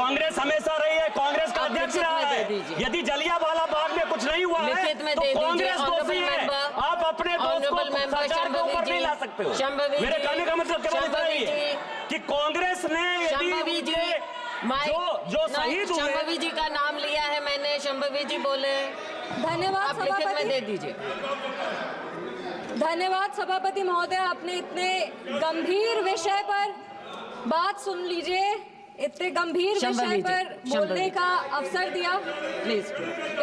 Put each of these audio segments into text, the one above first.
कांग्रेस हमेशा रही है, कांग्रेस का अध्यक्ष रहा है। यदि जलियांवाला बाग में कुछ नहीं हुआ है तो कांग्रेस दोषी है। आप अपने दोस्त को सरकार के ऊपर नहीं ला सकते हो। मेरे कहने का मतलब केवल इतना ही है कि कांग्रेस ने जो शहीद हुए, शंभवी जी का नाम लिया है मैंने, शंभवी जी बोले। धन्यवाद आप लिखित में दे दीजिए। धन्यवाद सभापति महोदय, आपने इतने गंभीर विषय पर बात सुन लीजिए, इतने गंभीर विषय पर बोलने का अवसर दिया। प्लीज।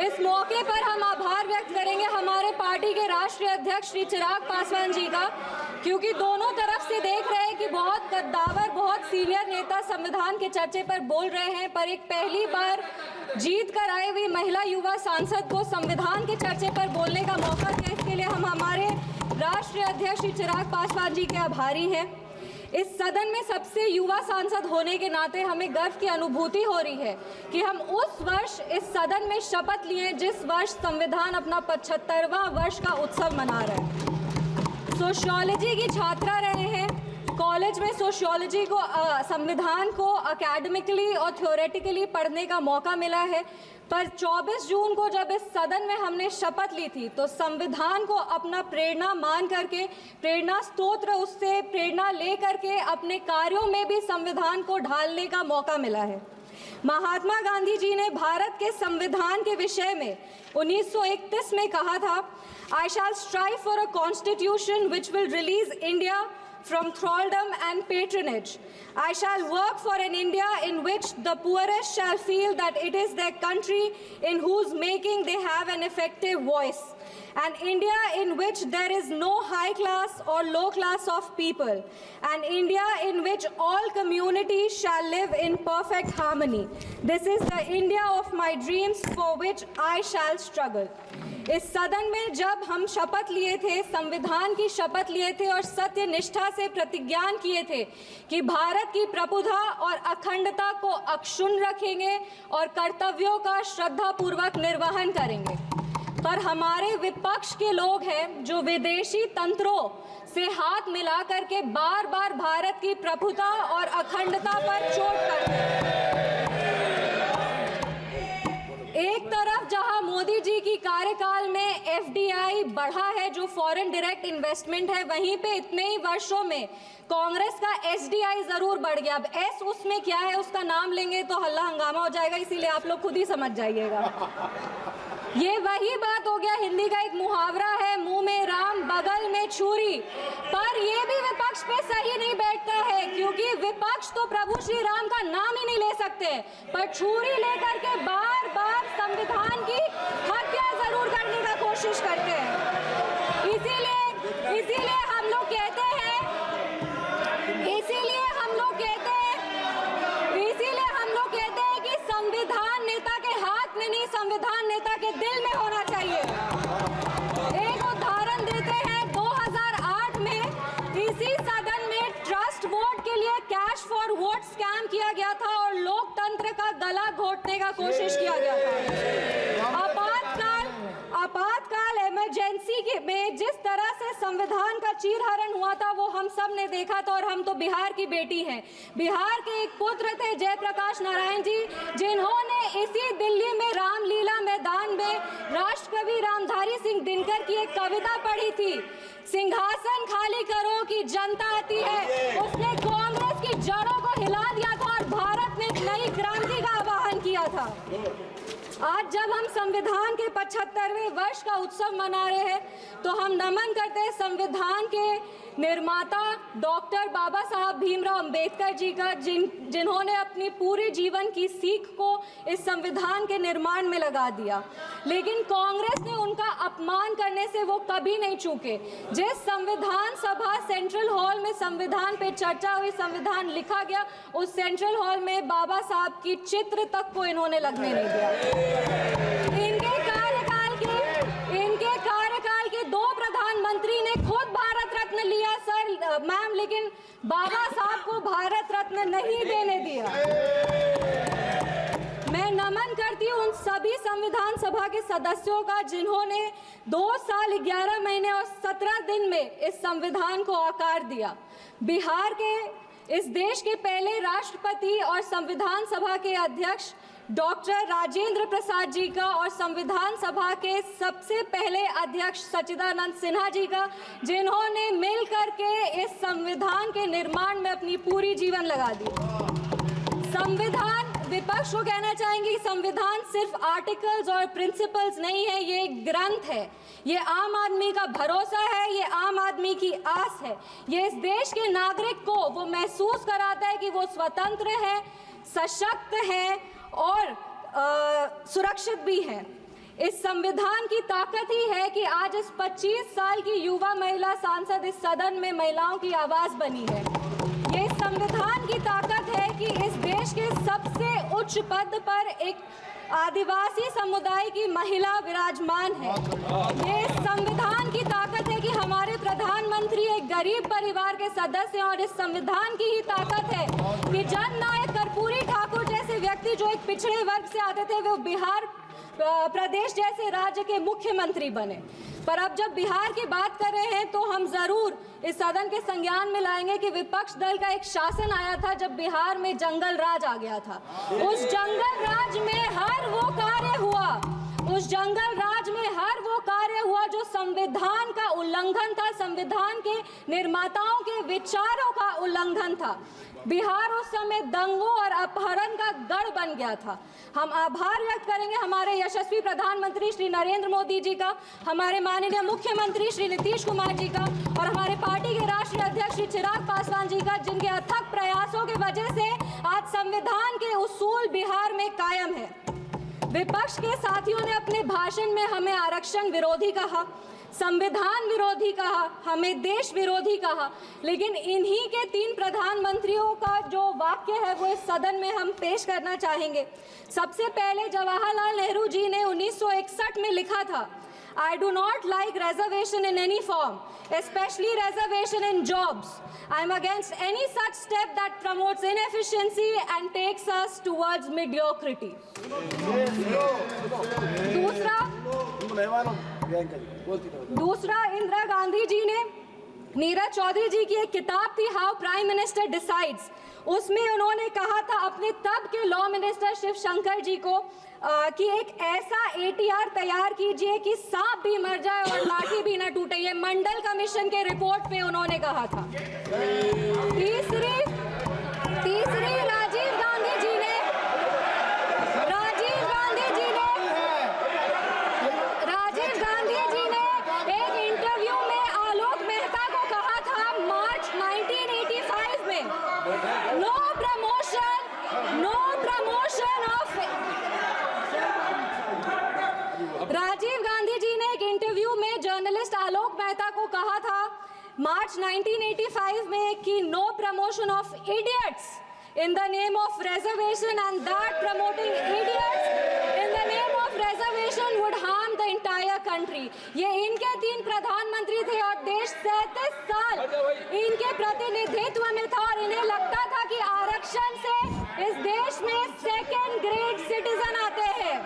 इस मौके पर हम आभार व्यक्त करेंगे हमारे पार्टी के राष्ट्रीय अध्यक्ष श्री चिराग पासवान जी का, क्योंकि दोनों तरफ से देख रहे हैं कि बहुत कद्दावर, बहुत सीनियर नेता संविधान के चर्चे पर बोल रहे हैं, पर एक पहली बार जीत कर आई हुई महिला युवा सांसद को संविधान के चर्चे पर बोलने का मौका दिया। इसके लिए हम हमारे राष्ट्रीय अध्यक्ष श्री चिराग पासवान जी के आभारी हैं। इस सदन में सबसे युवा सांसद होने के नाते हमें गर्व की अनुभूति हो रही है कि हम उस वर्ष इस सदन में शपथ लिए जिस वर्ष संविधान अपना 75वां वर्ष का उत्सव मना रहे हैं। सोशियोलॉजी की छात्रा रहे हैं, कॉलेज में सोशियोलॉजी को संविधान को एकेडमिकली और थ्योरेटिकली पढ़ने का मौका मिला है, पर 24 जून को जब इस सदन में हमने शपथ ली थी तो संविधान को अपना प्रेरणा मान करके, प्रेरणा स्तोत्र उससे प्रेरणा ले करके अपने कार्यों में भी संविधान को ढालने का मौका मिला है। महात्मा गांधी जी ने भारत के संविधान के विषय में 1931 में कहा था, I shall strive for a constitution which will release India from thraldom and patronage. I shall work for an India in which the poorest shall feel that it is their country in whose making they have an effective voice. An India in which there is no high class or low class of people. An India in which all communities shall live in perfect harmony. This is the India of my dreams for which I shall struggle. इस सदन में जब हम शपथ लिए थे, संविधान की शपथ लिए थे और सत्य निष्ठा से प्रतिज्ञान किए थे कि भारत की प्रभुता और अखंडता को अक्षुण्ण रखेंगे और कर्तव्यों का श्रद्धापूर्वक निर्वहन करेंगे, पर हमारे विपक्ष के लोग हैं जो विदेशी तंत्रों से हाथ मिला करके बार बार भारत की प्रभुता और अखंडता पर चोट करते हैं। एक तरफ जहां मोदी जी की कार्यकाल में एफडीआई बढ़ा है, जो फॉरेन डायरेक्ट इन्वेस्टमेंट है, वहीं पे इतने ही वर्षों में कांग्रेस का एसडीआई जरूर बढ़ गया। अब एस उसमें क्या है, उसका नाम लेंगे तो हल्ला हंगामा हो जाएगा, इसीलिए आप लोग खुद ही समझ जाइएगा। ये वही बात हो गया, हिंदी का एक मुहावरा है, मुंह में राम बगल में छुरी, पर ये भी विपक्ष पे सही नहीं बैठता है, क्योंकि विपक्ष तो प्रभु श्री राम का नाम ही नहीं ले सकते, पर छुरी लेकर के बार बार संविधान की हत्या जरूर करने का कोशिश करते हैं। इसीलिए हम लोग कहते हैं कि संविधान नेता के हाथ में नहीं, संविधान नेता के दिल में होना चाहिए। एक उदाहरण देते हैं, 2008 में इसी सदन में ट्रस्ट वोट के लिए कैश फॉर वोट स्कैम किया गया था और लोकतंत्र का गला घोटने का कोशिश किया गया था। आपातकाल इमरजेंसी के में जिस तरह से संविधान का चीरहरण हुआ था वो हम सब ने देखा था, और हम तो बिहार की बेटी हैं। बिहार के एक पुत्र थे जयप्रकाश नारायण जी, जिन्होंने इसी दिल्ली में रामलीला मैदान में राष्ट्रकवि रामधारी सिंह दिनकर की एक कविता पढ़ी थी, सिंहासन खाली करो कि जनता आती है। उसने कांग्रेस की जड़ों को हिला दिया था और भारत में एक नई क्रांति का आह्वान किया था। आज जब हम संविधान के 75वें वर्ष का उत्सव मना रहे हैं तो हम नमन करते हैं संविधान के निर्माता डॉक्टर बाबा साहब भीमराव अंबेडकर जी का, जिन्होंने अपनी पूरे जीवन की सीख को इस संविधान के निर्माण में लगा दिया। लेकिन कांग्रेस ने उनका अपमान करने से वो कभी नहीं चूके। जिस संविधान सभा सेंट्रल हॉल में संविधान पे चर्चा हुई, संविधान लिखा गया, उस सेंट्रल हॉल में बाबा साहब की चित्र तक को इन्होंने लगने नहीं दिया। इनके कार्यकाल के 2 प्रधानमंत्री ने खुद भारत रत्न लिया सर मैम, लेकिन बाबा साहब को भारत रत्न नहीं देने दिया। मैं नमन करती हूँ उन सभी संविधान सभा के सदस्यों का जिन्होंने 2 साल 11 महीने और 17 दिन में इस संविधान को आकार दिया। बिहार के इस देश के पहले राष्ट्रपति और संविधान सभा के अध्यक्ष डॉक्टर राजेंद्र प्रसाद जी का और संविधान सभा के सबसे पहले अध्यक्ष सच्चिदानंद सिन्हा जी का, जिन्होंने मिल करके इस संविधान के निर्माण में अपनी पूरी जीवन लगा दी। संविधान, विपक्ष को कहना चाहेंगे, संविधान सिर्फ आर्टिकल्स और प्रिंसिपल्स नहीं है, ये एक ग्रंथ है, ये आम आदमी का भरोसा है, ये आम आदमी की आस है, ये इस देश के नागरिक को वो महसूस कराता है कि वो स्वतंत्र है, सशक्त है और सुरक्षित भी है। इस संविधान की ताकत ही है कि आज इस 25 साल की युवा महिला सांसद इस सदन में महिलाओं की आवाज बनी है। ये संविधान की ताकत है कि इस देश के सबसे उच्च पद पर एक आदिवासी समुदाय की महिला विराजमान है। ये संविधान की ताकत है कि हमारे प्रधानमंत्री एक गरीब परिवार के सदस्य हैं और इस संविधान की ही ताकत है कि जननायक कर्पूरी ठाकुर जैसे व्यक्ति जो एक पिछड़े वर्ग से आते थे, वो बिहार प्रदेश जैसे राज्य के मुख्यमंत्री बने। पर अब जब बिहार की बात कर रहे हैं तो हम जरूर इस सदन के संज्ञान में लाएंगे कि विपक्ष दल का एक शासन आया था जब बिहार में जंगल राज आ गया था। उस जंगल राज में हर वो कार्य हुआ, उस जंगल राज में हर वो कार्य हुआ जो संविधान का उल्लंघन था, संविधान के निर्माताओं के विचारों का उल्लंघन था। बिहार उस समय दंगों और अपहरण का गढ़ बन गया था। हम आभार व्यक्त करेंगे हमारे यशस्वी प्रधानमंत्री श्री नरेंद्र मोदी जी का, हमारे माननीय मुख्यमंत्री श्री नीतीश कुमार जी का और हमारे पार्टी के राष्ट्रीय अध्यक्ष श्री चिराग पासवान जी का, जिनके अथक प्रयासों की वजह से आज संविधान के उसूल बिहार में कायम है। विपक्ष के साथियों ने अपने भाषण में हमें आरक्षण विरोधी कहा, संविधान विरोधी कहा, हमें देश विरोधी कहा, लेकिन इन्हीं के 3 प्रधानमंत्रियों का जो वाक्य है वो इस सदन में हम पेश करना चाहेंगे। सबसे पहले जवाहरलाल नेहरू जी ने 1961 में लिखा था, I do not like reservation in any form, especially reservation in jobs. I am against any such step that promotes inefficiency and takes us towards mediocrity. दूसरा इंदिरा गांधी जी ने, नीरज चौधरी जी की एक किताब थी हाउ प्राइम मिनिस्टर डिसाइड्स, उसमें उन्होंने कहा था अपने तब के लॉ मिनिस्टर शिव शंकर जी को कि एक ऐसा ATR तैयार कीजिए कि सांप भी मर जाए और लाठी भी ना टूटे। ये मंडल कमीशन के रिपोर्ट पे उन्होंने कहा था। तीसरी राजीव गांधी जी ने एक इंटरव्यू में आलोक मेहता को कहा था मार्च 1985 में, no promotion of. Rajiv Gandhi ji ने एक इंटरव्यू में जर्नलिस्ट आलोक मेहता को कहा था मार्च 1985 में कि no promotion of idiots in the name of reservation, and that promoting idiots in the name of reservation would harm the entire country. ये इनके 3 प्रधानमंत्री थे और देश 37 साल इनके प्रतिनिधित्व में था और इन्हें लगता था कि आरक्षण से इस देश में सेकेंड ग्रेड सिटीजन आते हैं।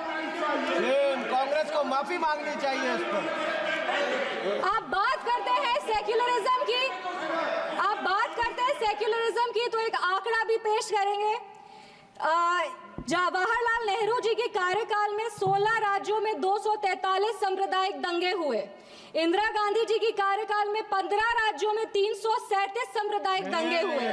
कांग्रेस को माफी मांगनी चाहिए इस पर। आप बात करते हैं सेक्युलरिज्म की, तो एक आंकड़ा भी पेश करेंगे। जवाहरलाल नेहरू जी के कार्यकाल में 16 राज्यों में 243 सांप्रदायिक दंगे हुए। इंदिरा गांधी जी की कार्यकाल में 15 राज्यों में 337 सांप्रदायिक दंगे हुए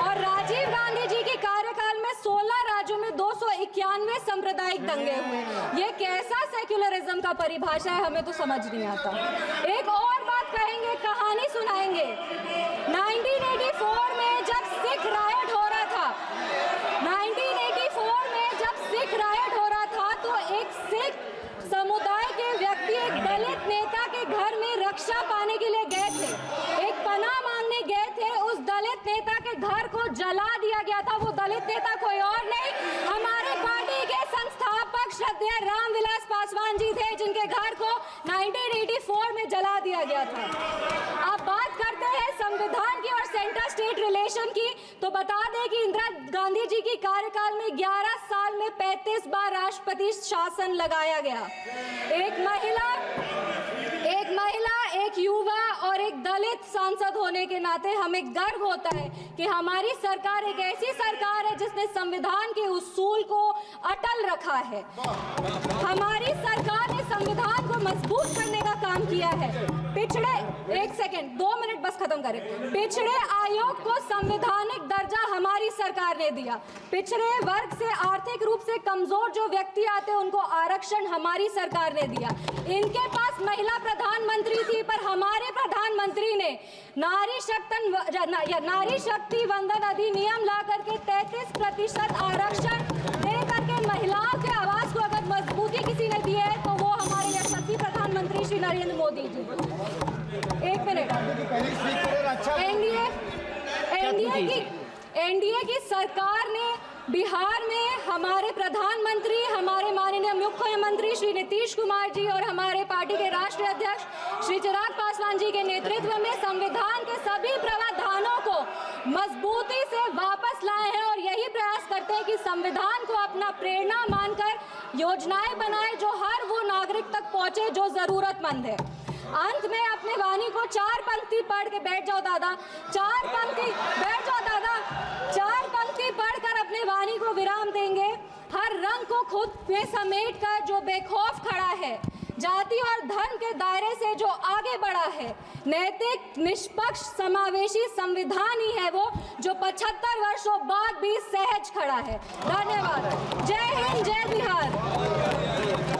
और राजीव गांधी जी के कार्यकाल में 16 राज्यों में 291 सांप्रदायिक दंगे हुए। ये कैसा सेक्युलरिज्म का परिभाषा है, हमें तो समझ नहीं आता। एक और बात कहेंगे, कहानी सुनाएंगे। 1984 में जब सिख रायट हो रहा था, 1984 में जब सिख रायट हो रहा था तो एक सिख समुदाय के व्यक्ति एक दलित नेता के घर में रक्षा पाने के लिए गए थे, एक पनाह मांगने गए थे। उस दलित नेता के घर को जला दिया गया था। वो दलित नेता कोई और नहीं, हमारे पार्टी के संस्थापक श्रद्धेय रामविलास पासवान जी थे, जिनके घर को 1984 में जला दिया गया था। अब बात करते हैं संविधान की और सेंटर स्टेट रिलेशन की, तो बता दें कि इंदिरा गांधी जी की कार्यकाल में 11 साल में में 35 बार राष्ट्रपति शासन लगाया गया। एक महिला, एक युवा और एक दलित सांसद होने के नाते हमें गर्व होता है कि हमारी सरकार एक ऐसी सरकार है जिसने संविधान के उसूल को अटल रखा है। हमारी सरकार ने संविधान को मजबूत करने का काम किया है। एक सेकंड 2 मिनट बस खत्म करें। पिछड़े आयोग को संवैधानिक दर्जा हमारी सरकार ने दिया। पिछड़े वर्ग से आर्थिक रूप से कमजोर जो व्यक्ति आते हैं उनको आरक्षण हमारी सरकार ने दिया। इनके पास महिला प्रधानमंत्री थी पर हमारे प्रधानमंत्री ने नारी शक्ति वंदन अधिनियम ला करके 33% आरक्षण दे करके महिलाओं के आवाज को अगर मजबूती किसी ने दी है तो वो हमारे यशस्वी प्रधानमंत्री श्री नरेंद्र मोदी जी। एक मिनट, एनडीए की सरकार ने बिहार में हमारे प्रधानमंत्री, हमारे माननीय मुख्यमंत्री श्री नीतीश कुमार जी और हमारे पार्टी के राष्ट्रीय अध्यक्ष श्री चिराग पासवान जी के नेतृत्व में संविधान के सभी प्रावधानों को मजबूती से वापस लाए हैं और यही प्रयास करते हैं कि संविधान को अपना प्रेरणा मानकर योजनाएं बनाए जो हर वो नागरिक तक पहुंचे जो जरूरतमंद है। अंत में अपने वाणी को 4 पंक्ति पढ़ के बैठ जाओ दादा, 4 पंक्ति बैठ जाओ दादा, 4 पंक्ति पढ़कर अपने वाणी को विराम देंगे। हर रंग को खुद में समेट कर जो बेखौफ खड़ा है, जाति और धर्म के दायरे से जो आगे बढ़ा है, नैतिक निष्पक्ष समावेशी संविधान ही है वो जो 75 वर्षों बाद भी सहज खड़ा है। धन्यवाद। जय हिंद, जय बिहार।